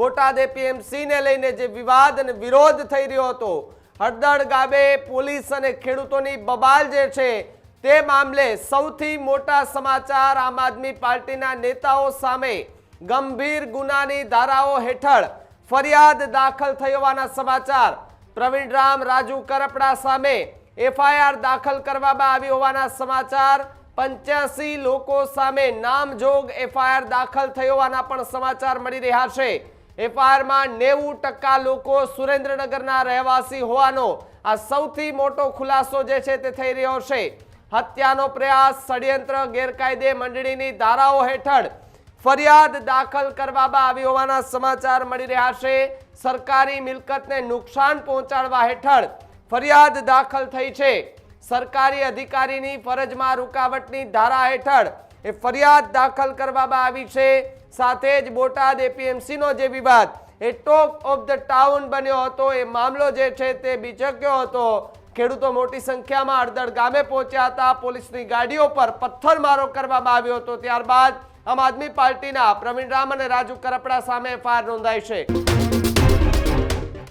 Botad APMC ને લઈને જે વિવાદ અને વિરોધ થઈ રહ્યો હતો, હળદળ ગામે પોલીસ અને ખેડૂતોની બબાલ જે છે તે મામલે સૌથી મોટા સમાચાર આમ આદમી પાર્ટીના નેતાઓ સામે ગંભીર ગુનાની ધારાઓ હેઠળ ફરિયાદ દાખલ થઈ હોવાના સમાચાર। પ્રવીણ રામ રાજુ કરપડા સામે એફઆઈઆર દાખલ કરવામાં આવી હોવાના સમાચાર। 85 લોકો સામે નામજોગ એફઆઈઆર દાખલ થઈ હોવાના પણ સમાચાર મળી રહ્યા છે। એફઆઈઆરમાં 90% લોકો સુરેન્દ્રનગરના રહેવાસી હોવાનો આ સૌથી મોટો ખુલાસો જે છે તે થઈ રહ્યો છે। હત્યાનો પ્રયાસ, ષડયંત્ર, ગેરકાયદે મંડળીની ધારાઓ હેઠળ ફરિયાદ દાખલ કરવામાં આવી હોવાના સમાચાર મળી રહ્યા છે। સરકારી મિલકતને નુકસાન પહોંચાડવા હેઠળ ફરિયાદ દાખલ થઈ છે। સરકારી અધિકારીની ફરજમાં રૂકાવટની ધારા હેઠળ એ ફરિયાદ દાખલ કરવામાં આવી છે। સાથે જ બોટાદ એપીએમસીનો જે વિવાદ એ ટોક ઓફ ધ ટાઉન બન્યો હતો, એ મામલો જે છે તે બીચક્યો હતો। ખેડૂતો મોટી સંખ્યામાં હળદળ ગામે પહોંચ્યા હતા, પોલીસની ગાડીઓ પર પથ્થરમારો કરવામાં આવ્યો હતો। ત્યારબાદ આમ આદમી પાર્ટીના પ્રવીણ રામ અને રાજુ કરપડા સામે એફઆઈઆર નોંધાઈ છે।